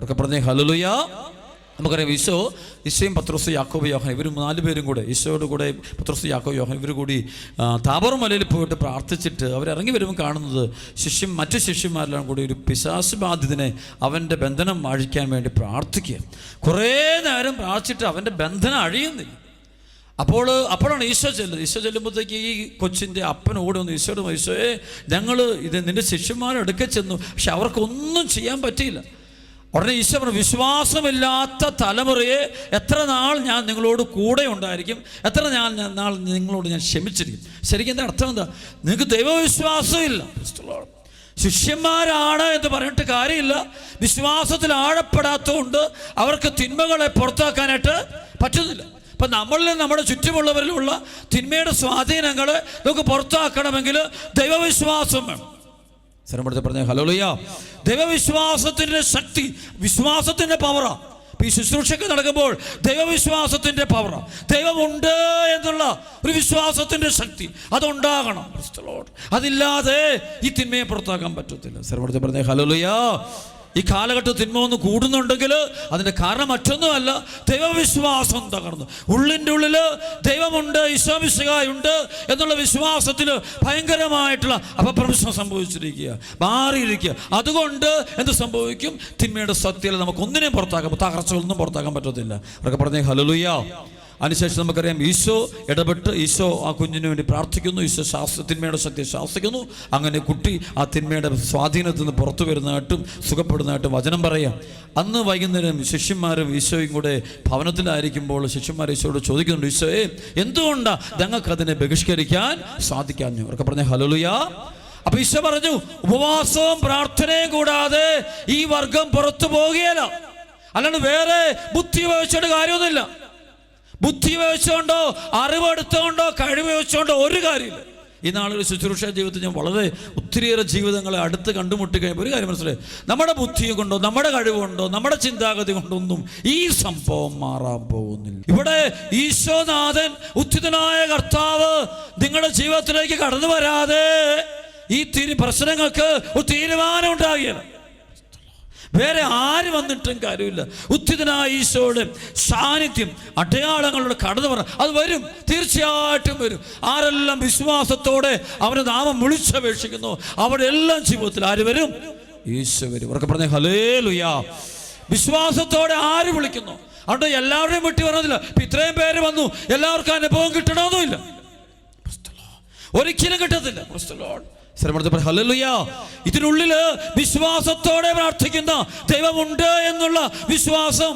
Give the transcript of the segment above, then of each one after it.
ഒക്കെ പറഞ്ഞേ ഹല്ലേലൂയ. നമുക്കറിയാം ഈശോയും പത്രോസ് യാക്കോബ് യോഹൻ ഇവർ 4 പേരും കൂടെ ഈശോയോട് കൂടെ പത്രോസ് യാക്കോബ് യോഹൻ ഇവർ കൂടി താബോർ മലയിൽ പോയിട്ട് പ്രാർത്ഥിച്ചിട്ട് അവരിറങ്ങി വരുമ്പോൾ കാണുന്നത് മറ്റു ശിഷ്യന്മാരെല്ലാം കൂടി ഒരു പിശാച് ബാധിതനെ അവൻ്റെ ബന്ധനം അഴിക്കാൻ വേണ്ടി പ്രാർത്ഥിക്കുക. കുറേ നേരം പ്രാർത്ഥിച്ചിട്ട് അവൻ്റെ ബന്ധനം അഴിയുന്നില്ല. അപ്പോഴാണ് ഈശോ ചെല്ലുമ്പോഴത്തേക്ക് ഈ കൊച്ചിൻ്റെ അപ്പൻ ഓടി വന്നു ഈശോയോട്, ഈശോയെ ഞങ്ങൾ നിൻ്റെ ശിഷ്യന്മാരെടുക്കെ ചെന്നു, പക്ഷെ അവർക്കൊന്നും ചെയ്യാൻ പറ്റിയില്ല. ഉടനെ ഈശോ പറഞ്ഞു, വിശ്വാസമില്ലാത്ത തലമുറയെ എത്ര നാൾ ഞാൻ നിങ്ങളോട് കൂടെ ഉണ്ടായിരിക്കും, എത്ര നാൾ നിങ്ങളോട് ഞാൻ ക്ഷമിച്ചിരിക്കും. ശരിക്കും എൻ്റെ അർത്ഥം എന്താ? നിങ്ങൾക്ക് ദൈവവിശ്വാസമില്ല, ശിഷ്യന്മാരാണ് എന്ന് പറഞ്ഞിട്ട് കാര്യമില്ല. വിശ്വാസത്തിൽ ആഴപ്പെടാത്തതുകൊണ്ട് അവർക്ക് തിന്മകളെ പുറത്താക്കാനായിട്ട് പറ്റുന്നില്ല. അപ്പം നമ്മളിൽ നമ്മുടെ ചുറ്റുമുള്ളവരിലുള്ള തിന്മയുടെ സ്വാധീനങ്ങളെ നമുക്ക് പുറത്താക്കണമെങ്കിൽ ദൈവവിശ്വാസം വേണം. സ്ഥലപ്പെടുത്തി പറഞ്ഞ ഹല്ലേലൂയ. ദൈവവിശ്വാസത്തിൻ്റെ ശക്തി, വിശ്വാസത്തിൻ്റെ പവറാ. ഈ ശുശ്രൂഷയ്ക്ക് നടക്കുമ്പോൾ ദൈവവിശ്വാസത്തിൻ്റെ പവറാ. ദൈവമുണ്ട് എന്നുള്ള ഒരു വിശ്വാസത്തിൻ്റെ ശക്തി അതുണ്ടാകണം. അതില്ലാതെ ഈ തിന്മയെ പുറത്താക്കാൻ പറ്റത്തില്ല. സ്ഥലപ്പെടുത്തി പറഞ്ഞ ഹല്ലേലൂയ. ഈ കാലഘട്ടത്തിൽ തിന്മ ഒന്ന് കൂടുന്നുണ്ടെങ്കിൽ അതിൻ്റെ കാരണം മറ്റൊന്നുമല്ല, ദൈവവിശ്വാസം തകർന്നു. ഉള്ളിൻ്റെ ഉള്ളിൽ ദൈവമുണ്ട്, ഈശോ മിശിഹായുണ്ട് എന്നുള്ള വിശ്വാസത്തിൽ ഭയങ്കരമായിട്ടുള്ള അപഭ്രംശം സംഭവിച്ചിരിക്കുക, മാറിയിരിക്കുക. അതുകൊണ്ട് എന്ത് സംഭവിക്കും? തിന്മയുടെ സത്യത്തിൽ നമുക്കൊന്നിനെയും പുറത്താക്കാൻ, തകർച്ചകളൊന്നും പുറത്താക്കാൻ പറ്റത്തില്ല. അവരൊക്കെ പറഞ്ഞേ ഹല്ലേലൂയ. അതിനുശേഷം നമുക്കറിയാം ഈശോ ഇടപെട്ട് ഈശോ ആ കുഞ്ഞിന് വേണ്ടി പ്രാർത്ഥിക്കുന്നു. ഈശോ തിന്മയുടെ ശക്തിയെ ശാസിക്കുന്നു. അങ്ങനെ കുട്ടി ആ തിന്മയുടെ സ്വാധീനത്തിൽ നിന്ന് പുറത്തു വരുന്നതായിട്ടും സുഖപ്പെടുന്നതായിട്ടും വചനം പറയാം. അന്ന് വൈകുന്നേരം ശിഷ്യന്മാരും ഈശോയും കൂടെ ഭവനത്തിലായിരിക്കുമ്പോൾ ശിഷ്യന്മാർ ഈശോയോട് ചോദിക്കുന്നുണ്ട്, ഈശോയെ എന്തുകൊണ്ടാണ് ഞങ്ങൾക്കതിനെ ബഹിഷ്കരിക്കാൻ സാധിക്കാഞ്ഞു? അവർക്ക് പറഞ്ഞ ഹല്ലേലൂയ. അപ്പൊ ഈശോ പറഞ്ഞു, ഉപവാസവും പ്രാർത്ഥനയും കൂടാതെ ഈ വർഗം പുറത്തു പോകുകയില്ല. അല്ലാണ്ട് വേറെ ബുദ്ധി ഉപയോഗിച്ചിട്ട് കാര്യമൊന്നുമില്ല. ബുദ്ധി ഉപയോഗിച്ചുകൊണ്ടോ അറിവെടുത്തുകൊണ്ടോ കഴിവ് ഉപയോഗിച്ചുകൊണ്ടോ ഒരു കാര്യമില്ല. ഈ നാളുകളിൽ ശുശ്രൂഷ ജീവിതത്തിൽ ഞാൻ വളരെ ഒത്തിരിയേറെ ജീവിതങ്ങളെ അടുത്ത് കണ്ടുമുട്ടി കഴിയുമ്പോൾ ഒരു കാര്യം മനസ്സിലായി, നമ്മുടെ ബുദ്ധി കൊണ്ടോ നമ്മുടെ കഴിവുകൊണ്ടോ നമ്മുടെ ചിന്താഗതി കൊണ്ടൊന്നും ഈ സംഭവം മാറാൻ പോകുന്നില്ല. ഇവിടെ ഈശോനാഥൻ ഉത്ഥിതനായ കർത്താവ് നിങ്ങളുടെ ജീവിതത്തിലേക്ക് കടന്നു വരാതെ ഈ പ്രശ്നങ്ങൾക്ക് ഒരു തീരുമാനം ഉണ്ടാകുകയില്ല. വേറെ ആര് വന്നിട്ടും കാര്യമില്ല. ഉത്ഥിതനായ ഈശോയുടെ സാന്നിധ്യം അടയാളങ്ങളുടെ കടന്നു വരണം. അത് വരും, തീർച്ചയായിട്ടും വരും. ആരെല്ലാം വിശ്വാസത്തോടെ അവരുടെ നാമം വിളിച്ചപേക്ഷിക്കുന്നു അവിടെ എല്ലാം ജീവിതത്തിൽ ആര് വരും? ഈശോ വരും. അവർക്ക് പറഞ്ഞ ഹല്ലേലൂയ. വിശ്വാസത്തോടെ ആര് വിളിക്കുന്നു അവിടെ എല്ലാവരുടെയും വിട്ടി പറഞ്ഞതില്ല. ഇത്രയും പേര് വന്നു, എല്ലാവർക്കും അനുഭവം കിട്ടണമെന്നില്ല, ഒരിക്കലും കിട്ടത്തില്ല. ഹല്ലേലൂയ. ഇതിനുള്ളില് വിശ്വാസത്തോടെ പ്രാർത്ഥിക്കുന്ന ദൈവമുണ്ട് എന്നുള്ള വിശ്വാസം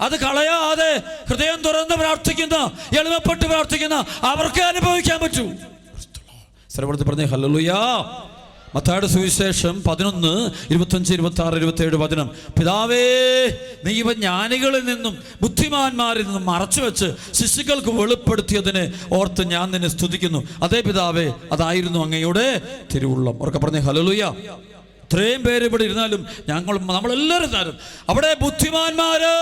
അത് കളയാതെ ഹൃദയം തുറന്ന് പ്രാർത്ഥിക്കുന്ന, എളിമപ്പെട്ട് പ്രാർത്ഥിക്കുന്ന അവർക്ക് അനുഭവിക്കാൻ പറ്റൂ. പറഞ്ഞേ ഹല്ലേലൂയ. മത്തായിയുടെ സുവിശേഷം 11, 25, 26, 27 വചനം. പിതാവേ, നീ ഇവ ജ്ഞാനികളിൽ നിന്നും ബുദ്ധിമാന്മാരിൽ നിന്നും മറച്ചു വെച്ച് ശിശുക്കൾക്ക് വെളിപ്പെടുത്തിയതിനെ ഓർത്ത് ഞാൻ നിന്നെ സ്തുതിക്കുന്നു. അതേ പിതാവേ, അതായിരുന്നു അങ്ങയുടെ തിരുവുള്ളം. ഉറക്കെ പറഞ്ഞേ ഹല്ലേലൂയ. ഇത്രയും പേര് ഇവിടെ ഇരുന്നാലും നമ്മളെല്ലാവരും ഇരുന്നാലും അവിടെ ബുദ്ധിമാന്മാര്,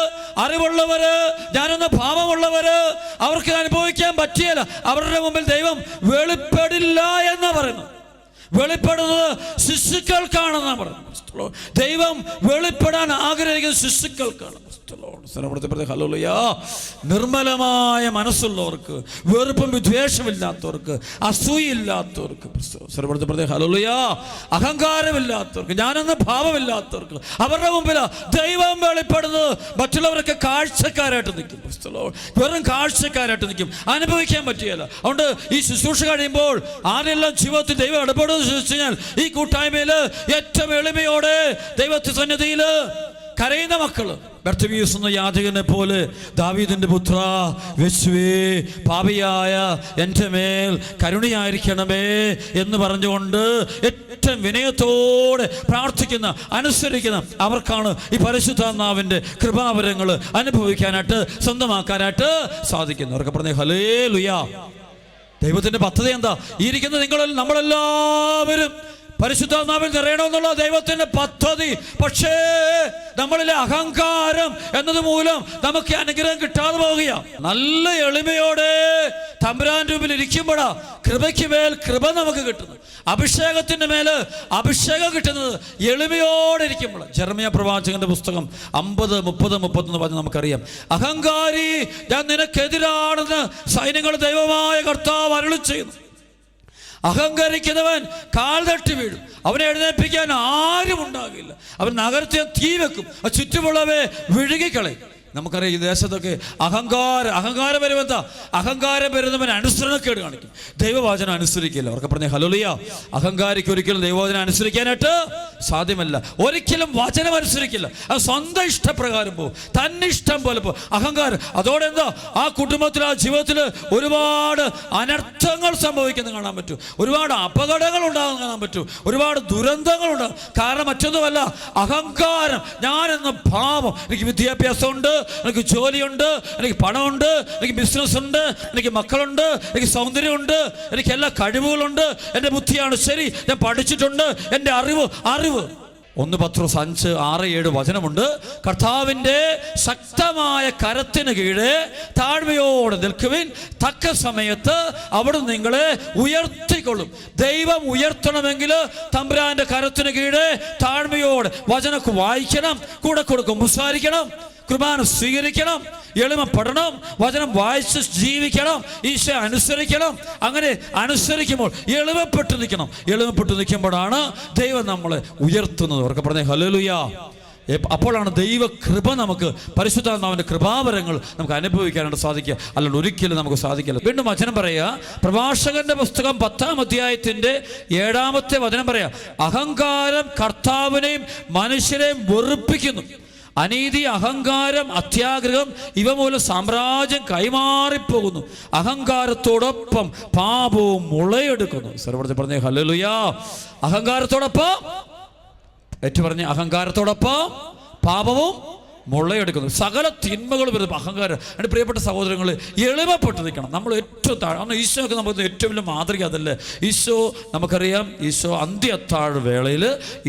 അറിവുള്ളവര്, ഞാനെന്ന ഭാവമുള്ളവര് അവർക്ക് അനുഭവിക്കാൻ പറ്റിയല്ല. അവരുടെ മുമ്പിൽ ദൈവം വെളിപ്പെടില്ല എന്ന് പറയുന്നു. വെളിപ്പെടുന്നത് ശിശുക്കൾക്കാണെന്നാണ് പറയുന്നത്. ദൈവം വെളിപ്പെടാൻ ആഗ്രഹിക്കുന്ന ശിശുക്കൾക്കാണ്. ഹല്ലേലൂയ. നിർമ്മലമായ മനസ്സുള്ളവർക്ക്, വെറുപ്പും വിദ്വേഷമില്ലാത്തവർക്ക്, അസൂയില്ലാത്തവർക്ക്, ഹല്ലേലൂയ, അഹങ്കാരമില്ലാത്തവർക്ക്, ഞാനെന്ന ഭാവമില്ലാത്തവർക്ക് അവരുടെ മുമ്പിൽ ദൈവം വെളിപ്പെടുന്നത് മറ്റുള്ളവരൊക്കെ കാഴ്ചക്കാരായിട്ട് നിൽക്കും. വെറും കാഴ്ചക്കാരായിട്ട് നിൽക്കും, അനുഭവിക്കാൻ പറ്റുകയില്ല. അതുകൊണ്ട് ഈ ശുശ്രൂഷ കഴിയുമ്പോൾ ആരെല്ലാം ജീവിതത്തിൽ ദൈവം ഇടപെടുമെന്ന് ചോദിച്ചു കഴിഞ്ഞാൽ ഈ കൂട്ടായ്മയിൽ ഏറ്റവും എളിമയോടെ ദൈവത്തിന്റെ സന്നിധിയിൽ കരയുന്ന മക്കള്, ബർത്തിമേയുസ് എന്ന യാചകനെ പോലെ ദാവീദിന്റെ പുത്ര യേശുവേ, പാപിയായ എൻ്റെ മേൽ കരുണയായിരിക്കണമേ എന്ന് പറഞ്ഞുകൊണ്ട് ഏറ്റവും വിനയത്തോടെ പ്രാർത്ഥിക്കുന്ന, അനുസരിക്കുന്ന അവർക്കാണ് ഈ പരിശുദ്ധാത്മാവിൻ്റെ കൃപാവരങ്ങൾ അനുഭവിക്കാനായിട്ട്, സ്വന്തമാക്കാനായിട്ട് സാധിക്കുന്നു. അവർക്ക് പറഞ്ഞേ ഹല്ലേലൂയ. ദൈവത്തിന്റെ പദ്ധതി എന്താ? ഈ ഇരിക്കുന്ന നമ്മളെല്ലാവരും പരിശുദ്ധാത്മാവിൽ നിറയണമെന്നുള്ള ദൈവത്തിന്റെ പദ്ധതി. പക്ഷേ നമ്മളിലെ അഹങ്കാരം എന്നത് മൂലം നമുക്ക് അനുഗ്രഹം കിട്ടാതെ പോവുകയാണ്. നല്ല എളിമയോടെ തമ്പുരാന്റെ മുമ്പിൽ ഇരിക്കുമ്പോഴാ കൃപയ്ക്ക് മേൽ കൃപ നമുക്ക് കിട്ടുന്നു. അഭിഷേകത്തിന്റെ മേല് അഭിഷേകം കിട്ടുന്നത് എളിമയോടെ ഇരിക്കുമ്പോൾ. ജെറമ്യാ പ്രവാചകന്റെ പുസ്തകം 50, 30, 31 പറഞ്ഞ് നമുക്കറിയാം. അഹങ്കാരി, ഞാൻ നിനക്കെതിരാണെന്ന് സൈന്യങ്ങളുടെ ദൈവമായ കർത്താവ് അരുളി ചെയ്യുന്നു. അഹങ്കരിക്കുന്നവൻ കാൽ തട്ടി വീഴും, അവനെ എഴുന്നേൽപ്പിക്കാൻ ആരും ഉണ്ടാകില്ല. അവൻ നഗരത്തെ തീ വെക്കും, ചുറ്റുമുള്ളവയെ വിഴുകിക്കളയും. നമുക്കറിയാം ഈ ദേശത്തൊക്കെ അഹങ്കാരം വരുമെന്താ? അഹങ്കാരം വരുന്നവൻ അനുസരണക്കേട് കാണിക്കും, ദൈവവചനം അനുസരിക്കില്ല. അവർക്ക് പറഞ്ഞ ഹല്ലേലൂയ. അഹങ്കാരിക്ക് ഒരിക്കലും ദൈവവചനം അനുസരിക്കാനായിട്ട് സാധ്യമല്ല. ഒരിക്കലും വചനം അനുസരിക്കില്ല. അത് സ്വന്തം ഇഷ്ടപ്രകാരം പോകും, തന്നിഷ്ടം പോലെ പോകും. അഹങ്കാരം അതോടെ എന്താ? ആ കുടുംബത്തിൽ, ആ ജീവിതത്തിൽ ഒരുപാട് അനർത്ഥങ്ങൾ സംഭവിക്കുന്നത് കാണാൻ പറ്റും, ഒരുപാട് അപകടങ്ങൾ ഉണ്ടാകുന്ന കാണാൻ പറ്റും, ഒരുപാട് ദുരന്തങ്ങൾ ഉണ്ടാകും. കാരണം മറ്റൊന്നുമല്ല, അഹങ്കാരം. ഞാനെന്ന ഭാവം. എനിക്ക് വിദ്യാഭ്യാസമുണ്ട്, എനിക്ക് ജോലിയുണ്ട്, എനിക്ക് പണമുണ്ട്, എനിക്ക് ബിസിനസ് ഉണ്ട്, എനിക്ക് മക്കളുണ്ട്, എനിക്ക് സൗന്ദര്യമുണ്ട്, എനിക്ക് എല്ലാ കഴിവുകളുണ്ട്, എൻ്റെ ബുദ്ധിയാണ് ശരി, ഞാൻ പഠിച്ചിട്ടുണ്ട്, എൻ്റെ അറിവ് 1 പത്രോസ് 5, 6, 7 വചനമുണ്ട്. കർത്താവിൻ്റെ ശക്തമായ കരത്തിന് കീഴെ താഴ്മയോടെ നിൽക്കുവിൻ, തക്ക സമയത്ത് അവിടുന്ന് നിങ്ങളെ ഉയർത്തിക്കൊള്ളും. ദൈവം ഉയർത്തണമെങ്കിൽ തമ്പുരാന്റെ കരത്തിന് കീഴെ താഴ്മയോടെ വചനമൊക്കെ വായിക്കണം, കൂടെ സംസാരിക്കണം, കുർബാന സ്വീകരിക്കണം, എളിമപ്പെടണം, വചനം വായിച്ച് ജീവിക്കണം, ഈശോ അനുസരിക്കണം. അങ്ങനെ അനുസരിക്കുമ്പോൾ എളിമപ്പെട്ട് നിൽക്കുമ്പോഴാണ് ദൈവം നമ്മളെ ഉയർത്തുന്നത്. അവർക്ക് പറഞ്ഞേ ഹല്ലേലൂയ. അപ്പോഴാണ് ദൈവ കൃപ നമുക്ക്, പരിശുദ്ധാത്മാവിൻ്റെ കൃപാവരങ്ങൾ നമുക്ക് അനുഭവിക്കാനായിട്ട് സാധിക്കുക. അല്ലാണ്ട് ഒരിക്കലും നമുക്ക് സാധിക്കില്ല. വീണ്ടും വചനം പറയുക, പ്രഭാഷകന്റെ പുസ്തകം 10-ാം അധ്യായത്തിൻ്റെ 7-ാമത്തെ വചനം പറയുക, അഹങ്കാരം കർത്താവിനെയും മനുഷ്യരെയും വെറുപ്പിക്കുന്നു. അനീതി, അഹങ്കാരം, അത്യാഗ്രഹം ഇവ മൂലം സാമ്രാജ്യം കൈമാറിപ്പോകുന്നു. അഹങ്കാരത്തോടൊപ്പം പാപവും മുളയെടുക്കുന്നു. സർവ്വത്തിൽ പറഞ്ഞേ ഹല്ലേലൂയ. അഹങ്കാരത്തോടൊപ്പം പറഞ്ഞ അഹങ്കാരത്തോടൊപ്പം പാപവും മുളയെടുക്കുന്നു. സകല തിന്മകൾ വരുമ്പോൾ അഹങ്കാരം. എൻ്റെ പ്രിയപ്പെട്ട സഹോദരങ്ങൾ, എളിമപ്പെട്ട് നിൽക്കണം. നമ്മൾ ഏറ്റവും താഴെ ഈശോയൊക്കെ നമുക്ക് ഏറ്റവും വലിയ മാതൃക അതല്ലേ. ഈശോ നമുക്കറിയാം, ഈശോ അന്ത്യത്താഴ് വേളയിൽ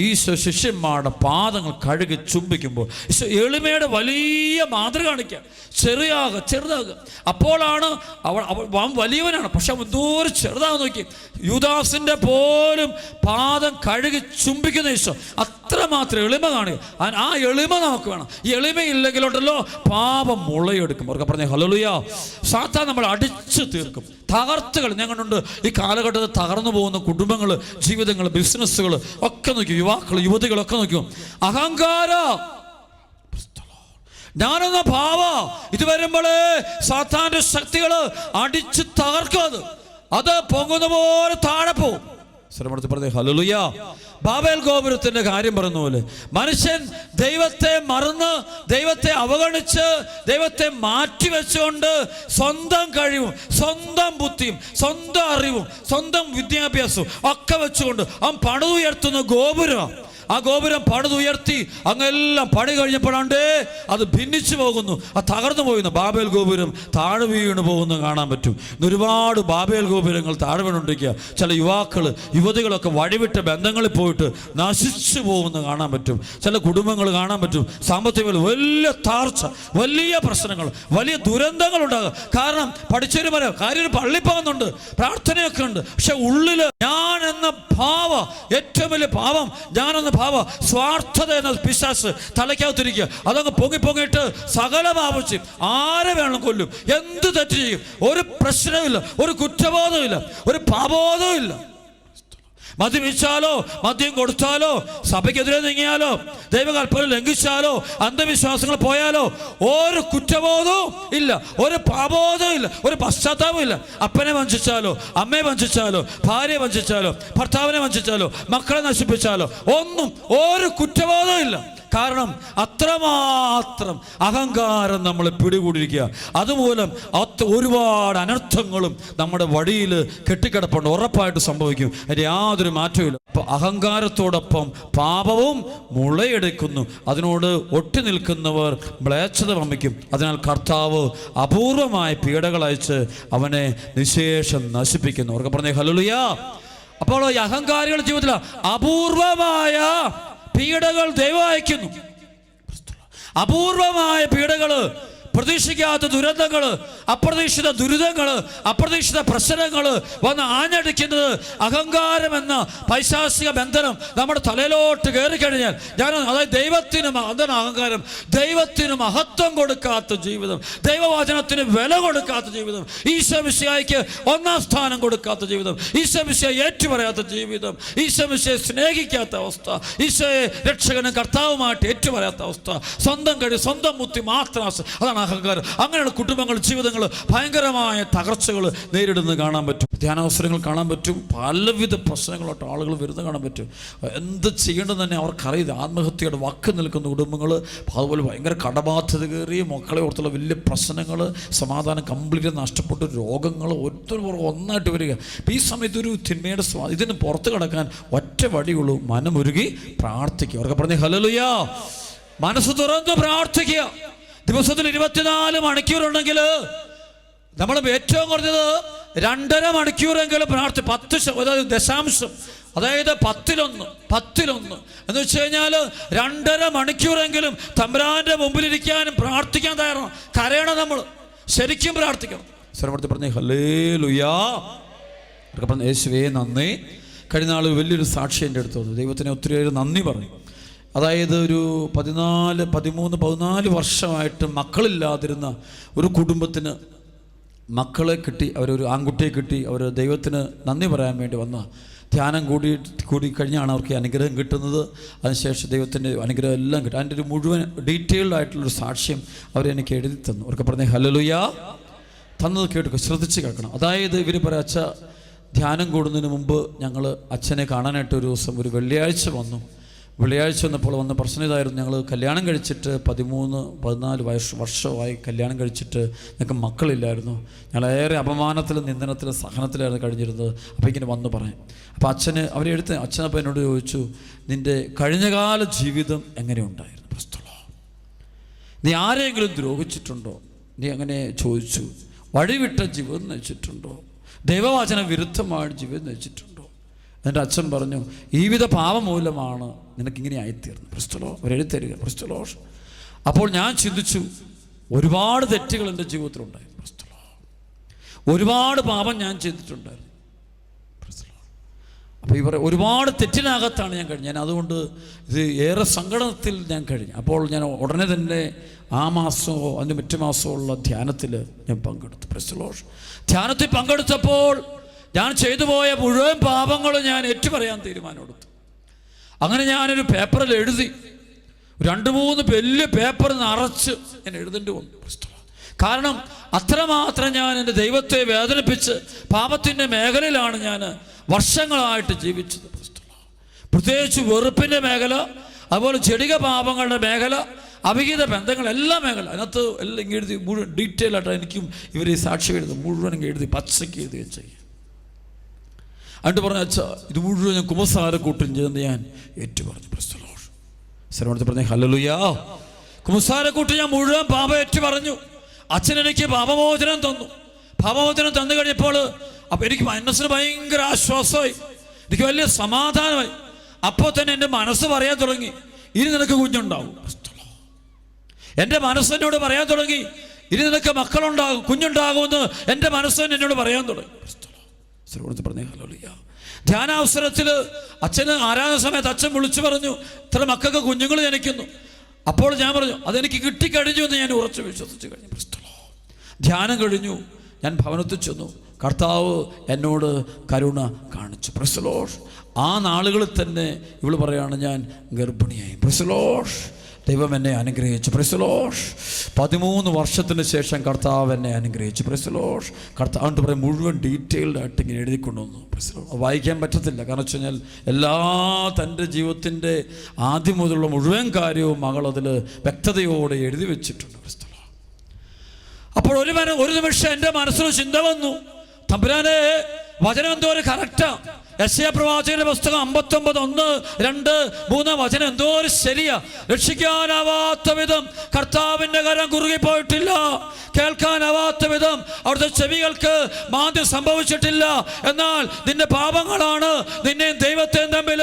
ഈശോ ശിഷ്യന്മാരുടെ പാദങ്ങൾ കഴുകി ചുംബിക്കുമ്പോൾ ഈശോ എളിമയുടെ വലിയ മാതൃക കാണിക്കുക. ചെറുതാകുക. അപ്പോഴാണ് അവൻ വലിയവനാണ്, പക്ഷെ അവൻ ദൂരെ ചെറുതാകുന്ന നോക്കി. യൂദാസിൻ്റെ പോലും പാദം കഴുകി ചുംബിക്കുന്ന ഈശോ അത്രമാത്രം എളിമ കാണുക. ആ എളിമ നമുക്ക് വേണം. എളിമയില്ലെങ്കിലുണ്ടല്ലോ പാപം മുളയെടുക്കും. അവർക്ക് പറഞ്ഞ ഹല്ലേലൂയ. സാത്താൻ നമ്മൾ അടിച്ചു തീർക്കും, തകർത്തുകൾ. ഞാൻ കണ്ടുണ്ട് ഈ കാലഘട്ടത്തിൽ തകർന്നു പോകുന്ന കുടുംബങ്ങൾ, ജീവിതങ്ങൾ, ബിസിനസ്സുകൾ ഒക്കെ നോക്കി, യുവാക്കൾ, യുവതികളൊക്കെ നോക്കും. അഹങ്കാരം, ഞാനെന്ന ഭാവ ഇത് വരുമ്പോഴേ സാത്താന്റെ ശക്തികൾ അടിച്ച് തകർക്കും. അത് പൊങ്ങുന്ന പോലെ താഴെ പോകും. പറഞ്ഞേ ഹല്ലേലൂയ. ബാബേൽ ഗോപുരത്തിന്റെ കാര്യം പറയുന്ന പോലെ മനുഷ്യൻ ദൈവത്തെ മറന്ന്, ദൈവത്തെ അവഗണിച്ച്, ദൈവത്തെ മാറ്റിവെച്ചുകൊണ്ട് സ്വന്തം കഴിവും സ്വന്തം ബുദ്ധിയും സ്വന്തം അറിവും സ്വന്തം വിദ്യാഭ്യാസവും ഒക്കെ വെച്ചുകൊണ്ട് അവൻ പണിതുയർത്തുന്ന ഗോപുരം. ആ ഗോപുരം പണിതുയർത്തി അങ്ങെല്ലാം പണി കഴിഞ്ഞപ്പോഴാണ്ട് അത് ഭിന്നിച്ചു പോകുന്നു, അത് തകർന്നു പോകുന്നു. ബാബേൽ ഗോപുരം താഴെ വീണ് പോകുന്നു കാണാൻ പറ്റും. ഒരുപാട് ബാബേൽ ഗോപുരങ്ങൾ താഴെ വീണുകൊണ്ടിരിക്കുക. ചില യുവതികളൊക്കെ വഴിവിട്ട ബന്ധങ്ങളിൽ പോയിട്ട് നശിച്ചു പോകുന്നു കാണാൻ പറ്റും. ചില കുടുംബങ്ങൾ കാണാൻ പറ്റും. സാമ്പത്തിക വലിയ താർച്ച, വലിയ പ്രശ്നങ്ങൾ, വലിയ ദുരന്തങ്ങൾ ഉണ്ടാകുക. കാരണം പഠിച്ചൊരു കാര്യം പള്ളി പോകുന്നുണ്ട്, പ്രാർത്ഥനയൊക്കെ ഉണ്ട്, പക്ഷെ ഉള്ളില് ഞാൻ എന്ന ഭാവ, ഏറ്റവും വലിയ പാവം ഞാനെന്ന ഭാവ, സ്വാർത്ഥത എന്ന പിശാച് തലയ്ക്കകത്തിരിക്കുക. അതങ്ങ് പൊങ്ങിയിട്ട് സകല പാപിച്ച് ആരെ വേണം കൊല്ലും, എന്ത് തെറ്റ് ചെയ്യും, ഒരു പ്രശ്നമില്ല, ഒരു കുറ്റബോധമില്ല, ഒരു പാപബോധവും ഇല്ല. മദ്യപിച്ചാലോ, മദ്യം കൊടുത്താലോ, സഭയ്ക്കെതിരെ നീങ്ങിയാലോ, ദൈവകൽപ്പന ലംഘിച്ചാലോ, അന്ധവിശ്വാസങ്ങൾ പോയാലോ ഒരു കുറ്റബോധവും ഇല്ല, ഒരു പാപബോധവും ഇല്ല, ഒരു പശ്ചാത്താപവും ഇല്ല. അപ്പനെ വഞ്ചിച്ചാലോ, അമ്മയെ വഞ്ചിച്ചാലോ, ഭാര്യയെ വഞ്ചിച്ചാലോ, ഭർത്താവിനെ വഞ്ചിച്ചാലോ, മക്കളെ നശിപ്പിച്ചാലോ ഒന്നും ഒരു കുറ്റബോധവും ഇല്ല. കാരണം അത്രമാത്രം അഹങ്കാരം നമ്മളെ പിടികൂടിയിരിക്കുക. അതുമൂലം ഒരുപാട് അനർത്ഥങ്ങളും നമ്മുടെ വഴിയിൽ കെട്ടിക്കിടപ്പുണ്ട്, ഉറപ്പായിട്ട് സംഭവിക്കും. അതിന് യാതൊരു മാറ്റവും. അപ്പോൾ അഹങ്കാരത്തോടൊപ്പം പാപവും മുളയെടുക്കുന്നു. അതിനോട് ഒട്ടി നിൽക്കുന്നവർ മ്ലേച്ഛത വമിക്കും. അതിനാൽ കർത്താവ് അപൂർവമായ പീഡകൾ അയച്ച് അവനെ നിശേഷം നശിപ്പിക്കുന്നു. അവർക്ക് പറഞ്ഞേ ഹല്ലേലൂയ. അപ്പോൾ ഈ അഹങ്കാരികളുടെ ജീവിതത്തിൽ അപൂർവമായ പീഡകൾ ദൈവം അയക്കുന്നു. അപൂർവമായ പീഡകൾ പ്രതീക്ഷിക്കാത്ത ദുരന്തങ്ങൾ, അപ്രതീക്ഷിത ദുരിതങ്ങൾ, അപ്രതീക്ഷിത പ്രശ്നങ്ങൾ വന്ന് ആഞ്ഞടിക്കുന്നത് അഹങ്കാരമെന്ന പൈശാചിക ബന്ധനം നമ്മുടെ തലയിലോട്ട് കയറി കഴിഞ്ഞാൽ അതായത് ദൈവത്തിന് അതാണ് അഹങ്കാരം. ദൈവത്തിന് മഹത്വം കൊടുക്കാത്ത ജീവിതം, ദൈവവചനത്തിന് വില കൊടുക്കാത്ത ജീവിതം, ഈശോ മിശിഹായ്ക്ക് ഒന്നാം സ്ഥാനം കൊടുക്കാത്ത ജീവിതം, ഈശോ മിശിഹായെ ഏറ്റുപറയാത്ത ജീവിതം, ഈശോ മിശിഹായെ സ്നേഹിക്കാത്ത അവസ്ഥ, ഈശോയെ രക്ഷകനും കർത്താവുമായിട്ട് ഏറ്റുപറയാത്ത അവസ്ഥ, സ്വന്തം കഴിവ് സ്വന്തം ബുദ്ധി മാത്രം, അതാണ് അഹങ്കാരം. അങ്ങനെയുള്ള കുടുംബങ്ങൾ, ജീവിതങ്ങൾ ഭയങ്കരമായ തകർച്ചകൾ നേരിടുന്നത് കാണാൻ പറ്റും. ധ്യാനാവസരങ്ങൾ കാണാൻ പറ്റും. പലവിധ പ്രശ്നങ്ങളായിട്ട് ആളുകൾ വരുന്നത് കാണാൻ പറ്റും. എന്ത് ചെയ്യേണ്ടത് തന്നെ അവർക്കറിയില്ല. ആത്മഹത്യയുടെ വക്ക് നിൽക്കുന്ന കുടുംബങ്ങൾ, അതുപോലെ ഭയങ്കര കടബാധ്യത കയറി മക്കളെ ഓർത്തുള്ള വലിയ പ്രശ്നങ്ങൾ, സമാധാനം കംപ്ലീറ്റ് നഷ്ടപ്പെട്ട രോഗങ്ങൾ ഒന്നായിട്ട് വരിക. ഈ സമയത്ത് ഒരു തിന്മയുടെ ഇതിന് പുറത്ത് കിടക്കാൻ ഒറ്റ വഴിയുള്ളൂ, മനമുരുകി പ്രാർത്ഥിക്കുക. അവർക്ക് പറഞ്ഞ് ഹല്ലേലൂയാ, മനസ്സ് തുറന്ന് പ്രാർത്ഥിക്കുക. ദിവസത്തിൽ 24 മണിക്കൂറുണ്ടെങ്കിൽ നമ്മൾ ഏറ്റവും കുറഞ്ഞത് 2.5 മണിക്കൂറെങ്കിലും 10 ദശാംശം, അതായത് 10 എന്ന് വെച്ച് കഴിഞ്ഞാൽ 2.5 മണിക്കൂറെങ്കിലും തമ്പുരാന്റെ മുമ്പിലിരിക്കാനും പ്രാർത്ഥിക്കാൻ തയ്യാറാണ്. കരയണം, നമ്മൾ ശരിക്കും പ്രാർത്ഥിക്കണം. സ്വരമൂർത്തി പറഞ്ഞേ ഹല്ലേലൂയാ. അവർക്ക് പറഞ്ഞ യേശുവേ നന്ദി. കഴിഞ്ഞ നാൾ വലിയൊരു സാക്ഷി എൻ്റെ അടുത്ത് വന്നു. ദൈവത്തിന് ഒത്തിരിയേറെ നന്ദി പറഞ്ഞു. അതായത് ഒരു 14 വർഷമായിട്ട് മക്കളില്ലാതിരുന്ന ഒരു കുടുംബത്തിന് മക്കളെ കിട്ടി, അവരൊരു ആൺകുട്ടിയെ കിട്ടി. അവർ ദൈവത്തിന് നന്ദി പറയാൻ വേണ്ടി വന്ന ധ്യാനം കൂടി കഴിഞ്ഞാണ് അവർക്ക് അനുഗ്രഹം കിട്ടുന്നത്. അതിനുശേഷം ദൈവത്തിൻ്റെ അനുഗ്രഹം എല്ലാം കിട്ടും. അതിൻ്റെ ഒരു മുഴുവൻ ഡീറ്റെയിൽഡ് ആയിട്ടുള്ളൊരു സാക്ഷ്യം അവരെനിക്ക് എഴുതി തന്നു. അവർക്ക് പറഞ്ഞേ ഹല്ലേലൂയാ. തന്നത് കേൾക്കുക, ശ്രദ്ധിച്ച് കേൾക്കണം. അതായത് ഇവർ പറയാം, അച്ഛ ധ്യാനം കൂടുന്നതിന് മുമ്പ് ഞങ്ങൾ അച്ഛനെ കാണാനായിട്ട് ഒരു ദിവസം ഒരു വെള്ളിയാഴ്ച വന്നു. വെള്ളിയാഴ്ച വന്നപ്പോൾ വന്ന പ്രശ്നം ഇതായിരുന്നു, ഞങ്ങൾ കല്യാണം കഴിച്ചിട്ട് 13-14 വർഷമായി കല്യാണം കഴിച്ചിട്ട് ഞങ്ങൾക്ക് മക്കളില്ലായിരുന്നു. ഞങ്ങളേറെ അപമാനത്തിലും നിന്ദനത്തിലും സഹനത്തിലായിരുന്നു കഴിഞ്ഞിരുന്നത്. അപ്പോൾ ഇങ്ങനെ വന്നു പറയാം. അപ്പോൾ അച്ഛനപ്പോൾ എന്നോട് ചോദിച്ചു, നിൻ്റെ കഴിഞ്ഞകാല ജീവിതം എങ്ങനെയുണ്ടായിരുന്നു? പ്രസ്തുതം, നീ ആരെങ്കിലും ദ്രോഹിച്ചിട്ടുണ്ടോ? നീ അങ്ങനെ ചോദിച്ചു. വഴിവിട്ട ജീവിതം നയിച്ചിട്ടുണ്ടോ? ദൈവവചന വിരുദ്ധമായ ജീവിതം നയിച്ചിട്ടുണ്ടോ? എൻ്റെ അച്ഛൻ പറഞ്ഞു, ഈ വിധ പാപം മൂലമാണ് നിനക്കിങ്ങനെ ആയിത്തീർന്നു. ക്രിസ്തുലോ ഒരെഴുത്തരിക ക്രിസ്തുലോ. അപ്പോൾ ഞാൻ ചിന്തിച്ചു, ഒരുപാട് തെറ്റുകൾ എൻ്റെ ജീവിതത്തിലുണ്ടായിരുന്നു. ക്രിസ്തുലോ ഒരുപാട് പാപം ഞാൻ ചെയ്തിട്ടുണ്ടായിരുന്നു. ക്രിസ്തുലോ അപ്പോൾ ഇവർ ഒരുപാട് തെറ്റിനകത്താണ് ഞാൻ കഴിഞ്ഞത്. ഞാൻ അതുകൊണ്ട് ഇത് ഏറെ സങ്കടത്തിൽ ഞാൻ കഴിഞ്ഞു. അപ്പോൾ ഞാൻ ഉടനെ തന്നെ ആ മാസമോ അതിന് മറ്റു മാസമോ ഉള്ള ധ്യാനത്തിൽ ഞാൻ പങ്കെടുത്തു. ക്രിസ്തുലോ ധ്യാനത്തിൽ പങ്കെടുത്തപ്പോൾ ഞാൻ ചെയ്തു പോയ മുഴുവൻ പാപങ്ങളും ഞാൻ ഏറ്റുപറയാൻ തീരുമാനമെടുത്തു. അങ്ങനെ ഞാനൊരു പേപ്പറിൽ എഴുതി, 2-3 വലിയ പേപ്പർ നിറച്ച് ഞാൻ എഴുതേണ്ടി വന്നു. കാരണം അത്രമാത്രം ഞാൻ എൻ്റെ ദൈവത്തെ വേദനിപ്പിച്ച് പാപത്തിൻ്റെ മേഖലയിലാണ് ഞാൻ വർഷങ്ങളായിട്ട് ജീവിച്ചത്. പ്രത്യേകിച്ച് വെറുപ്പിൻ്റെ മേഖല, അതുപോലെ ജഡിക പാപങ്ങളുടെ മേഖല, അവിഹിത ബന്ധങ്ങൾ, എല്ലാ മേഖല അതിനകത്ത് എല്ലാം എഴുതി മുഴുവൻ ഡീറ്റെയിൽ ആയിട്ട് എനിക്കും ഇവർ ഈ സാക്ഷി എഴുതും മുഴുവൻ എഴുതി പച്ചയ്ക്ക് എഴുതുകയും ചെയ്യും. എന്നിട്ട് പറഞ്ഞ, അച്ഛാ ഇത് മുഴുവൻ ഞാൻ കുമ്പസാരക്കൂട്ടും ചെയ്തെന്ന് ഞാൻ ഏറ്റുപറഞ്ഞു. സ്ഥലമെടുത്ത് പറഞ്ഞേ ഹല്ലേലൂയാ. കുമ്പസാരക്കൂട്ട് ഞാൻ മുഴുവൻ പാപം ഏറ്റുപറഞ്ഞു. അച്ഛൻ എനിക്ക് പാപമോചനം തന്നു. പാപമോചനം തന്നു കഴിഞ്ഞപ്പോൾ അപ്പോൾ എനിക്ക് മനസ്സിന് ഭയങ്കര ആശ്വാസമായി, എനിക്ക് വലിയ സമാധാനമായി. അപ്പോൾ തന്നെ എൻ്റെ മനസ്സ് പറയാൻ തുടങ്ങി, ഇനി നിനക്ക് കുഞ്ഞുണ്ടാവും. എൻ്റെ മനസ്സെന്നോട് പറയാൻ തുടങ്ങി, ഇനി നിനക്ക് മക്കളുണ്ടാകും, കുഞ്ഞുണ്ടാകുമെന്ന് എൻ്റെ മനസ്സെന്നെ എന്നോട് പറയാൻ തുടങ്ങി. പറഞ്ഞേ ഹല്ലേലൂയ. ധ്യാനാവസരത്തിൽ അച്ഛന് ആരാധന സമയത്ത് അച്ഛൻ വിളിച്ചു പറഞ്ഞു, ഇത്ര മക്കൾക്ക് കുഞ്ഞുങ്ങൾ ജനിക്കുന്നു. അപ്പോൾ ഞാൻ പറഞ്ഞു, അതെനിക്ക് കിട്ടിക്കഴിഞ്ഞു എന്ന് ഞാൻ ഉറച്ചു വിശ്വസിച്ച് കഴിഞ്ഞു. ധ്യാനം കഴിഞ്ഞു, ഞാൻ ഭവനത്തിൽ ചെന്നു. കർത്താവ് എന്നോട് കരുണ കാണിച്ചു. പ്രൈസ്. ആ നാളുകളിൽ തന്നെ ഇവള് പറയാണ്, ഞാൻ ഗർഭിണിയായി. പ്രൈസ്. ദൈവം എന്നെ അനുഗ്രഹിച്ചു. പ്രൈസ്. 13 വർഷത്തിന് ശേഷം കർത്താവ് എന്നെ അനുഗ്രഹിച്ചു. പ്രൈസ്. കർത്താവ് പറയും മുഴുവൻ ഡീറ്റെയിൽഡ് ആയിട്ട് ഇങ്ങനെ എഴുതിക്കൊണ്ടുവന്നു. പ്രൈസ്. വായിക്കാൻ പറ്റത്തില്ല, കാരണം വെച്ച് കഴിഞ്ഞാൽ എല്ലാ തൻ്റെ ജീവിതത്തിൻ്റെ ആദ്യം മുതലുള്ള മുഴുവൻ കാര്യവും മകൾ അതിൽ വ്യക്തതയോടെ എഴുതി വെച്ചിട്ടുണ്ട്. പ്രൈസ്. അപ്പോൾ ഒരു നിമിഷം എൻ്റെ മനസ്സിൽ ചിന്ത വന്നു, തമ്പുരാനെ വചനം എന്തോ ഒരു കറക്റ്റാ. യെശയ്യാ പ്രവാചകന്റെ പുസ്തകം 59:1-2-3 വചനം എന്തോ ഒരു ശരിയാ. രക്ഷിക്കാനാവാത്ത വിധം കർത്താവിൻ്റെ കരം കുറുകിപ്പോയിട്ടില്ല, കേൾക്കാനാവാത്ത വിധം അവിടുത്തെ ചെവികൾക്ക് മാന്ദ്യം സംഭവിച്ചിട്ടില്ല. എന്നാൽ നിന്റെ പാപങ്ങളാണ് നിന്നെയും ദൈവത്തെയും തമ്മിൽ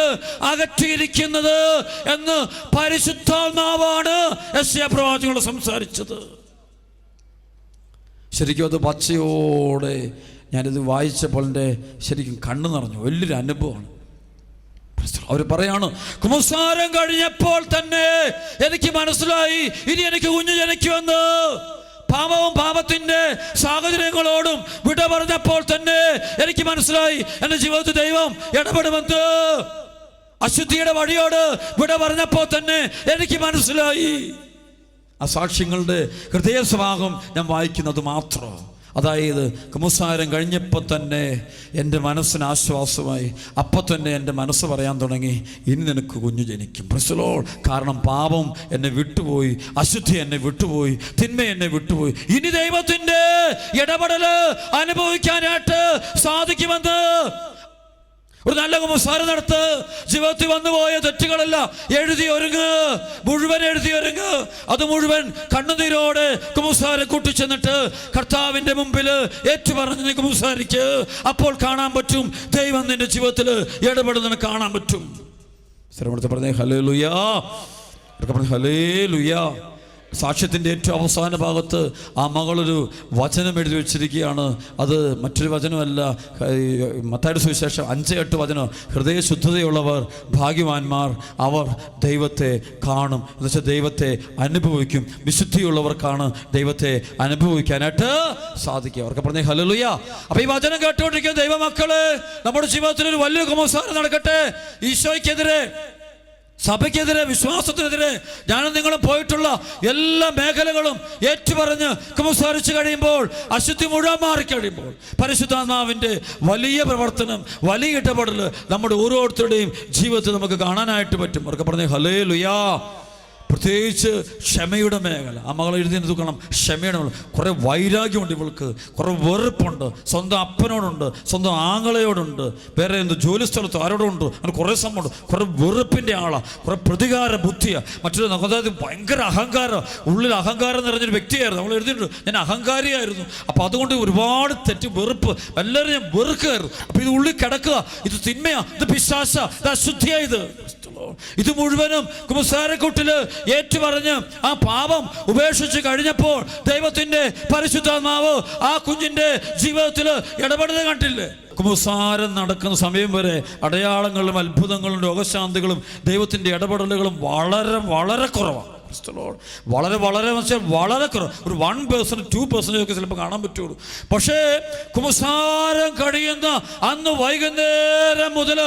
അകറ്റിയിരിക്കുന്നത് എന്ന് പരിശുദ്ധാത്മാവാണ് യെശയ്യാ പ്രവാചകനോട് സംസാരിച്ചത്. ശരിക്കും അത് പച്ചയോടെ ഞാനിത് വായിച്ചപ്പോൾ എൻ്റെ ശരിക്കും കണ്ണു നിറഞ്ഞു. വലിയൊരു അനുഭവമാണ്. അവർ പറയാണ്, കുമ്പസാരം കഴിഞ്ഞപ്പോൾ തന്നെ എനിക്ക് മനസ്സിലായി ഇനി എനിക്ക് കുഞ്ഞു ജനിക്കുമെന്ന്. പാപവും പാപത്തിന്റെ സാഹചര്യങ്ങളോടും വിട പറഞ്ഞപ്പോൾ തന്നെ എനിക്ക് മനസ്സിലായി എൻ്റെ ജീവിതത്തിൽ ദൈവം ഇടപെടുമെന്ന്. അശുദ്ധിയുടെ വഴിയോട് വിട പറഞ്ഞപ്പോൾ തന്നെ എനിക്ക് മനസ്സിലായി. ആ സാക്ഷ്യങ്ങളുടെ ഹൃദയ സ്വഭാവം ഞാൻ വായിക്കുന്നത് മാത്രം. അതായത് കുമ്പസാരം കഴിഞ്ഞപ്പോൾ തന്നെ എൻ്റെ മനസ്സിന് ആശ്വാസമായി. അപ്പം തന്നെ എൻ്റെ മനസ്സ് പറയാൻ തുടങ്ങി, ഇനി നിനക്ക് കുഞ്ഞു ജനിക്കും. Praise the Lord. കാരണം പാപം എന്നെ വിട്ടുപോയി, അശുദ്ധി എന്നെ വിട്ടുപോയി, തിന്മ എന്നെ വിട്ടുപോയി. ഇനി ദൈവത്തിൻ്റെ ഇടപെടൽ അനുഭവിക്കാനായിട്ട് സാധിക്കുമെന്ന്. ഒരു നല്ല കുമ്പസാരം നടത്ത്. ജീവിതത്തിൽ വന്നുപോയ തെറ്റുകളെല്ലാം എഴുതി ഒരുങ്ങ്, മുഴുവൻ എഴുതി ഒരുങ്ങ്. അത് മുഴുവൻ കണ്ണുനീരോടെ കുമ്പസാരം കൂട്ടിച്ചെന്നിട്ട് കർത്താവിൻ്റെ മുമ്പിൽ ഏറ്റുപറഞ്ഞ് നീ കുമ്പസാരിക്ക്. അപ്പോൾ കാണാൻ പറ്റും ദൈവം നിന്റെ ജീവിതത്തിൽ ഇടപെടുന്നതിന് കാണാൻ പറ്റും. പറഞ്ഞേ ഹല്ലേലൂയാ, പറഞ്ഞേ ഹല്ലേലൂയാ. സാക്ഷ്യത്തിൻ്റെ ഏറ്റവും അവസാന ഭാഗത്ത് ആ മകളൊരു വചനം എഴുതി വെച്ചിരിക്കുകയാണ്. അത് മറ്റൊരു വചനമല്ല, മത്തായിയുടെ സുവിശേഷം 5:8 വചനം. ഹൃദയശുദ്ധതയുള്ളവർ ഭാഗ്യവാന്മാർ, അവർ ദൈവത്തെ കാണും. എന്നുവെച്ചാൽ ദൈവത്തെ അനുഭവിക്കും. വിശുദ്ധിയുള്ളവർക്കാണ് ദൈവത്തെ അനുഭവിക്കാനായിട്ട് സാധിക്കുക. അവർക്ക് പറഞ്ഞേ ഹല്ലേലൂയ. അപ്പോൾ ഈ വചനം കേട്ടുകൊണ്ടിരിക്കുന്ന ദൈവമക്കള്, നമ്മുടെ ജീവിതത്തിൽ ഒരു വലിയ കുമ്പസാരം നടക്കട്ടെ. ഈശോയ്ക്കെതിരെ, സഭയ്ക്കെതിരെ, വിശ്വാസത്തിനെതിരെ ഞാനും നിങ്ങളും പോയിട്ടുള്ള എല്ലാ മേഖലകളും ഏറ്റുപറഞ്ഞ് കുമ്പസാരിച്ച് കഴിയുമ്പോൾ, അശുദ്ധി മുഴുവൻ മാറിക്കഴിയുമ്പോൾ, പരിശുദ്ധാത്മാവിൻ്റെ വലിയ പ്രവർത്തനം, വലിയ ഇടപെടൽ നമ്മുടെ ഓരോരുത്തരുടെയും ജീവിതത്തിൽ നമുക്ക് കാണാനായിട്ട് പറ്റും. അവർക്ക് പറഞ്ഞേ ഹല്ലേലൂയാ. പ്രത്യേകിച്ച് ക്ഷമയുടെ മേഖല. ആ മകൾ എഴുതി നോക്കണം, ക്ഷമയുടെ മേഖല. കുറേ വൈരാഗ്യമുണ്ട് ഇവൾക്ക്, കുറേ വെറുപ്പുണ്ട്. സ്വന്തം അപ്പനോടുണ്ട്, സ്വന്തം ആങ്ങളയോടുണ്ട്, വേറെ എന്ത് ജോലി സ്ഥലത്ത് ആരോടുണ്ട്, അങ്ങനെ കുറേ സംഭവമുണ്ട്. കുറേ വെറുപ്പിൻ്റെ ആളാണ്, കുറേ പ്രതികാര ബുദ്ധിയാണ്. മറ്റൊരു അതായത് ഭയങ്കര അഹങ്കാരം, ഉള്ളിൽ അഹങ്കാരം നിറഞ്ഞൊരു വ്യക്തിയായിരുന്നു. നമ്മൾ എഴുതിയിട്ടുണ്ട്, ഞാൻ അഹങ്കാരിയായിരുന്നു. അപ്പോൾ അതുകൊണ്ട് ഒരുപാട് തെറ്റ്, വെറുപ്പ്, എല്ലാവരും ഞാൻ വെറുക്കുമായിരുന്നു. അപ്പോൾ ഇത് ഉള്ളിൽ കിടക്കുക. ഇത് തിന്മയാ, ഇത് പിശാച, ഇത് അശുദ്ധിയാ. ഇത് മുഴുവനും കുമ്പസാരക്കൂട്ടില് ഏറ്റുപറഞ്ഞ് ആ പാപം ഉപേക്ഷിച്ച് കഴിഞ്ഞപ്പോൾ ദൈവത്തിന്റെ പരിശുദ്ധാത്മാവ് ആ കുഞ്ഞിന്റെ ജീവിതത്തിൽ ഇടപെടുന്നത് കണ്ടില്ലേ? കുമ്പസാരം നടക്കുന്ന സമയം വരെ അടയാളങ്ങളും അത്ഭുതങ്ങളും രോഗശാന്തികളും ദൈവത്തിന്റെ ഇടപെടലുകളും വളരെ വളരെ കുറവാണ്. വളരെ വളരെ വളരെ കുറവ്. ഒരു 1%, 2% ഒക്കെ ചിലപ്പോൾ കാണാൻ പറ്റുള്ളൂ. പക്ഷേ കുമ്പസാരം കഴിയുന്ന അന്ന് വൈകുന്നേരം മുതൽ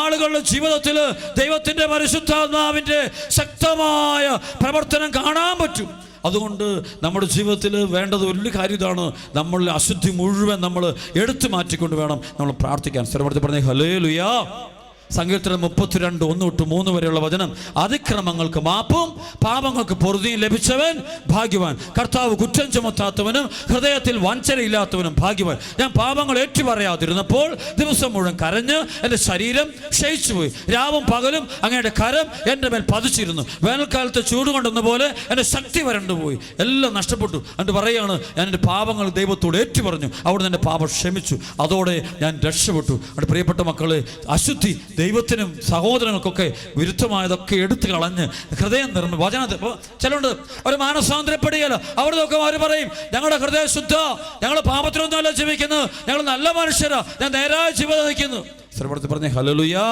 ആളുകളുടെ ജീവിതത്തിൽ ദൈവത്തിൻ്റെ പരിശുദ്ധാത്മാവിൻ്റെ ശക്തമായ പ്രവർത്തനം കാണാൻ പറ്റും. അതുകൊണ്ട് നമ്മുടെ ജീവിതത്തിൽ വേണ്ടത് വലിയ കാര്യം ഇതാണ്. നമ്മളിൽ അശുദ്ധി മുഴുവൻ നമ്മൾ എടുത്തു മാറ്റിക്കൊണ്ട് വേണം നമ്മൾ പ്രാർത്ഥിക്കാൻ. സ്ഥലപ്പെടുത്തി പറഞ്ഞേ ഹല്ലേലൂയാ. സങ്കീർത്തനം 32, 1-3 വരെയുള്ള വചനം. അതിക്രമങ്ങൾക്ക് മാപ്പും പാപങ്ങൾക്ക് പൊറുതിയും ലഭിച്ചവൻ ഭാഗ്യവാൻ. കർത്താവ് കുറ്റം ചുമത്താത്തവനും ഹൃദയത്തിൽ വഞ്ചനയില്ലാത്തവനും ഭാഗ്യവാൻ. ഞാൻ പാപങ്ങൾ ഏറ്റുപറയാതിരുന്നപ്പോൾ ദിവസം മുഴുവൻ കരഞ്ഞ് എൻ്റെ ശരീരം ക്ഷയിച്ചുപോയി. രാവും പകലും അങ്ങയുടെ കരം എൻ്റെ മേൽ പതിച്ചിരുന്നു. വേനൽക്കാലത്ത് ചൂട് കൊണ്ടെന്ന പോലെ എൻ്റെ ശക്തി വരണ്ടുപോയി, എല്ലാം നഷ്ടപ്പെട്ടു. എന്നിട്ട് പറയുകയാണ്, ഞാൻ എൻ്റെ പാപങ്ങൾ ദൈവത്തോട് ഏറ്റുപറഞ്ഞു, അവിടെ എൻ്റെ പാപം ക്ഷമിച്ചു, അതോടെ ഞാൻ രക്ഷപ്പെട്ടു. അവിടെ പ്രിയപ്പെട്ട മക്കളെ, അശുദ്ധി ദൈവത്തിനും സഹോദരങ്ങൾക്കൊക്കെ വിരുദ്ധമായതൊക്കെ എടുത്തു കളഞ്ഞ് ഹൃദയം നിർമ്മ വചനത്തിൽ. ഇപ്പോൾ ചിലരുണ്ട്, അവർ മാനസാന്തരപ്പെടുകയല്ല. അവിടെ നോക്കുമ്പോൾ അവർ പറയും, ഞങ്ങളുടെ ഹൃദയ ശുദ്ധ, ഞങ്ങൾ പാപത്തിലൊന്നുമല്ല ജീവിക്കുന്നത്, ഞങ്ങൾ നല്ല മനുഷ്യരാ, ഞാൻ നേരായ ജീവിതം നയിക്കുന്നു. സർവ്വത്തിൽ പറഞ്ഞേ ഹല്ലേലൂയാ.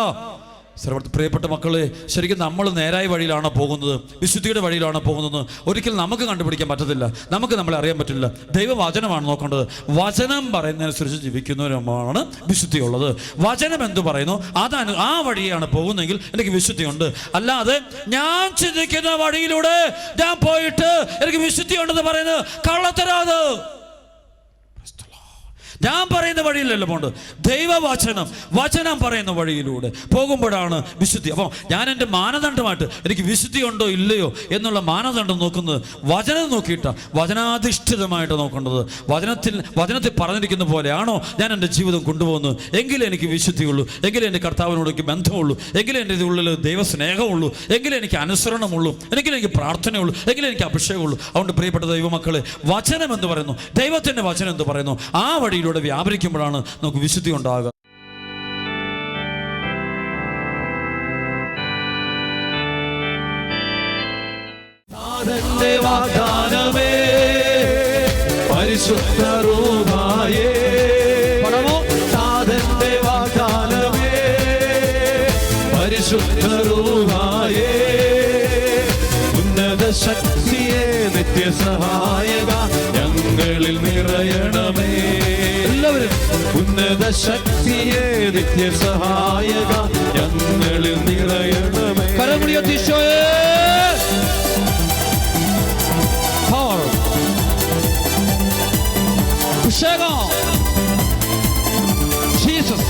പ്രിയപ്പെട്ട മക്കളെ, ശരിക്കും നമ്മൾ നേരായ വഴിയിലാണോ പോകുന്നത്, വിശുദ്ധിയുടെ വഴിയിലാണോ പോകുന്നത്, ഒരിക്കലും നമുക്ക് കണ്ടുപിടിക്കാൻ പറ്റത്തില്ല. നമുക്ക് നമ്മളെ അറിയാൻ പറ്റില്ല. ദൈവവചനമാണ് നോക്കേണ്ടത്. വചനം പറയുന്നതനുസരിച്ച് ജീവിക്കുന്നവരുമാണ് വിശുദ്ധിയുള്ളത്. വചനം എന്ത് പറയുന്നു അതാണ്, ആ വഴിയാണ് പോകുന്നതെങ്കിൽ എനിക്ക് വിശുദ്ധിയുണ്ട്. അല്ലാതെ ഞാൻ ചിന്തിക്കുന്ന വഴിയിലൂടെ ഞാൻ പോയിട്ട് എനിക്ക് വിശുദ്ധിയുണ്ടെന്ന് പറയുന്നത് കള്ളത്തരാത്. ഞാൻ പറയുന്ന വഴിയിലല്ല പോകേണ്ടത്, ദൈവവചനം, വചനം പറയുന്ന വഴിയിലൂടെ പോകുമ്പോഴാണ് വിശുദ്ധി. അപ്പോൾ ഞാൻ എൻ്റെ മാനദണ്ഡമായിട്ട് എനിക്ക് വിശുദ്ധി ഉണ്ടോ ഇല്ലയോ എന്നുള്ള മാനദണ്ഡം നോക്കുന്നത് വചനം നോക്കിയിട്ടാണ്, വചനാധിഷ്ഠിതമായിട്ട് നോക്കേണ്ടത്. വചനത്തിൽ പറഞ്ഞിരിക്കുന്ന പോലെയാണോ ഞാൻ എൻ്റെ ജീവിതം കൊണ്ടുപോകുന്നത്, എങ്കിലേ എനിക്ക് വിശുദ്ധിയുള്ളൂ, എങ്കിലേ എൻ്റെ കർത്താവിനോട് എനിക്ക് ബന്ധമുള്ളൂ, എങ്കിലേ എൻ്റെ ഉള്ളിൽ ദൈവസ്നേഹമുള്ളൂ, എങ്കിലേ എനിക്ക് അനുസരണമുള്ളൂ, എങ്കിലേ എനിക്ക് പ്രാർത്ഥനയുള്ളൂ, എങ്കിലേ എനിക്ക് അഭിഷേകമുള്ളൂ. അതുകൊണ്ട് പ്രിയപ്പെട്ട ദൈവമക്കളെ, വചനം എന്ന് പറയുന്നു, ദൈവത്തിൻ്റെ വചനം എന്ന് പറയുന്നു, ആ വഴിയിലൂടെ വ്യാപരിക്കുമ്പോഴാണ് നമുക്ക് വിശുദ്ധി ഉണ്ടാകുക. പരിശുദ്ധാത്മാവേ പരിശുദ്ധ റൂഹായേ പടമോ താതന്റെ വാഗ്ദാനമേ പരിശുദ്ധ റൂഹായേ ഉന്നത ശക്തിയെ നിത്യസഹായക ഞങ്ങളിൽ നിറയണമേ എല്ലാവരും ഉന്നത ശക്തിയെ നിത്യസഹായക ഞങ്ങളിൽ നിറയണമേ കരമുടിയത്തി ഈശോയേ അഭിഷേകം ജീസസ്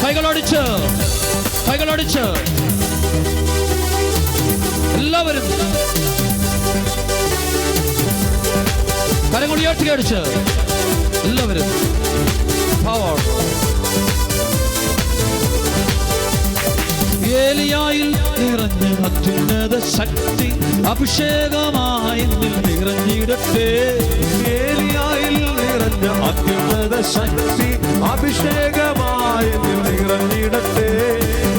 കൈകളടിച്ച് എല്ലാവരും കരങ്ങൾ ഉയർത്തിയടിച്ച് എല്ലാവരും പവർ ഏലിയായിൽ നിറഞ്ഞ അത്യുന്നത ശക്തി അഭിഷേകമായി നിറഞ്ഞിടട്ടെ ഏലിയായിൽ നിറഞ്ഞ അത്യുന്നത ശക്തി അഭിഷേകമായി നിറഞ്ഞിടട്ടെ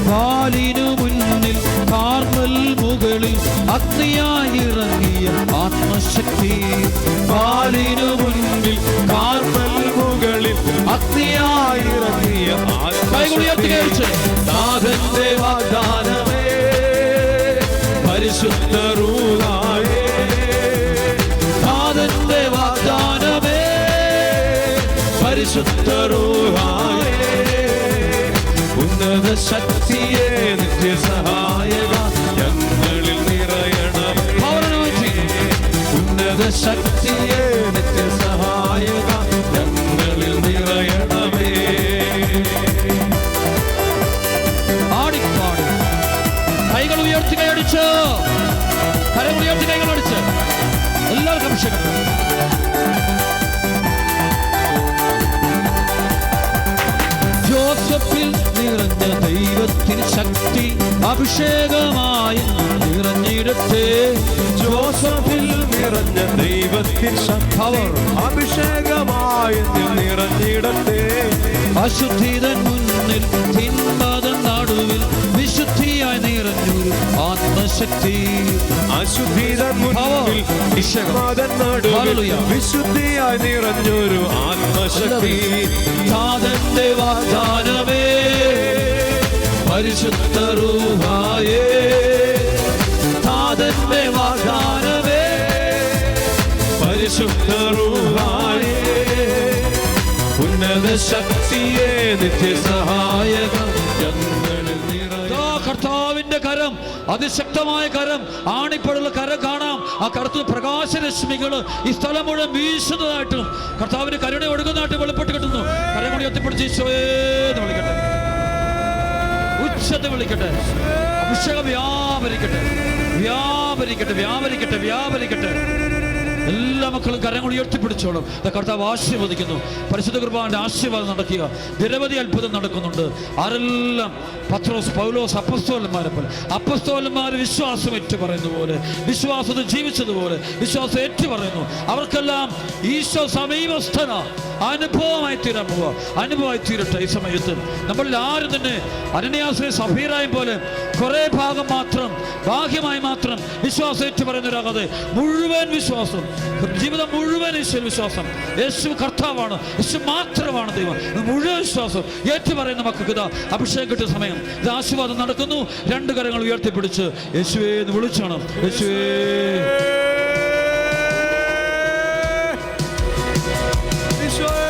വാലിനു മുന്നിൽ കാർമൽ മുകളിൽ അഗ്നിയായി ഇറങ്ങിയ ആത്മശക്തി വാലിനു മുന്നിൽ കാർമൽ മുകളിൽ അഗ്നിയായി ഇറങ്ങിയ ആത്മശക്തി നാഥന്റെ വാഗ്ദാനമേ പരിശുദ്ധ റൂഹായേ നാഥന്റെ വാഗ്ദാനമേ പരിശുദ്ധ റൂഹായേ ഉന്നത ശക്തിയെ നിത്യസഹായക ഞങ്ങളിൽ നിറയണമേ ഉന്നത ശക്തിയെ നിത്യസഹായക ഞങ്ങളിൽ നിറയണമേ ആടിപ്പാടി കൈകൾ ഉയർത്തി കൈയടിച്ച് കരങ്ങൾ ഉയർത്തി കൈകളടിച്ച് എല്ലാവർക്കും അഭിഷേകം ജോസഫിൽ നിറഞ്ഞ ദൈവത്തിന് ശക്തി അഭിഷേകമായി നിറഞ്ഞിടട്ടെ ജോസഫിൽ നിറഞ്ഞ ദൈവത്തിൻ ശക്തി അഭിഷേകമായി നിറഞ്ഞിടട്ടെ അശുദ്ധിതൻ മുന്നിൽ തിന്മതൻ നടുവിൽ വിശുദ്ധിയായി നിറഞ്ഞൊരു ആത്മശക്തി അശുദ്ധിതൻ മുന്നിൽ തിന്മതൻ നടുവിൽ വിശുദ്ധിയായി നിറഞ്ഞൊരു ആത്മശക്തി താതന്റെ വാഗ്ദാനമേ പരിശുദ്ധ റൂഹായേ താതന്റെ വാഗ്ദാനമേ പരിശുദ്ധ റൂഹായേ ഉന്നത ശക്തിയെ നിത്യസഹായക ഞങ്ങളിൽ നിറയണമേ കർത്താവിന്റെ കരം അതിശക്തമായ കരം ആണിപ്പടുള്ള കരം കാണാം ആ കറുത്ത പ്രകാശരശ്മികൾ ഈ സ്ഥലം മുഴുവൻ വീശുന്നതായിട്ടും കർത്താവിന്റെ കരുണ ഒഴുകുന്നതായിട്ട് വെളിപ്പെട്ട് കിട്ടുന്നു കരം കൂടി എത്തിപ്പിടിച്ച് ഈശോയെന്ന് വിളിക്കട്ടെ ഉച്ചത്തെ വിളിക്കട്ടെ അഭിഷേകം വ്യാപരിക്കട്ടെ വ്യാപരിക്കട്ടെ വ്യാപരിക്കട്ടെ വ്യാപരിക്കട്ടെ എല്ലാ മക്കളും കരങ്ങൾ ഉയർത്തിപ്പിടിച്ചോളും കർത്താവ് ആശീർവദിക്കുന്നു പരിശുദ്ധ കുർബാനയുടെ ആശീർവാദം നടക്കുക നിരവധി അത്ഭുതം നടക്കുന്നുണ്ട് ആരെല്ലാം പത്രോസ് പൗലോസ് അപ്പസ്തോലന്മാർ വിശ്വാസം ഏറ്റു പറയുന്ന പോലെ വിശ്വാസത്തിൽ ജീവിച്ചതുപോലെ വിശ്വാസം ഏറ്റു പറയുന്നു അവർക്കെല്ലാം ഈശോ സമീപസ്ഥന അനുഭവമായി തീരാൻ പോവുക അനുഭവമായി തീരട്ടെ ഈ സമയത്ത് നമ്മളിൽ ആരും തന്നെ അനന്യാസിനെ സഫീറായും പോലെ കുറെ ഭാഗം മാത്രം ബാഹ്യമായി മാത്രം വിശ്വാസം ഏറ്റു പറയുന്നവരാകാതെ മുഴുവൻ വിശ്വാസം ജീവിതം മുഴുവൻ യേശു വിശ്വാസം യേശു കർത്താവാണ് യേശു മാത്രമാണ് ദൈവം മുഴുവൻ വിശ്വാസം ഏറ്റു പറയുന്ന മക്കൾക്ക് ഇതാ അഭിഷേകം കിട്ടിയ സമയം ഇത് ആശീർവാദം നടക്കുന്നു രണ്ട് കരങ്ങൾ ഉയർത്തിപ്പിടിച്ച് യേശുവേ എന്ന് വിളിച്ചോണം യേശുവേ ഈശോയെ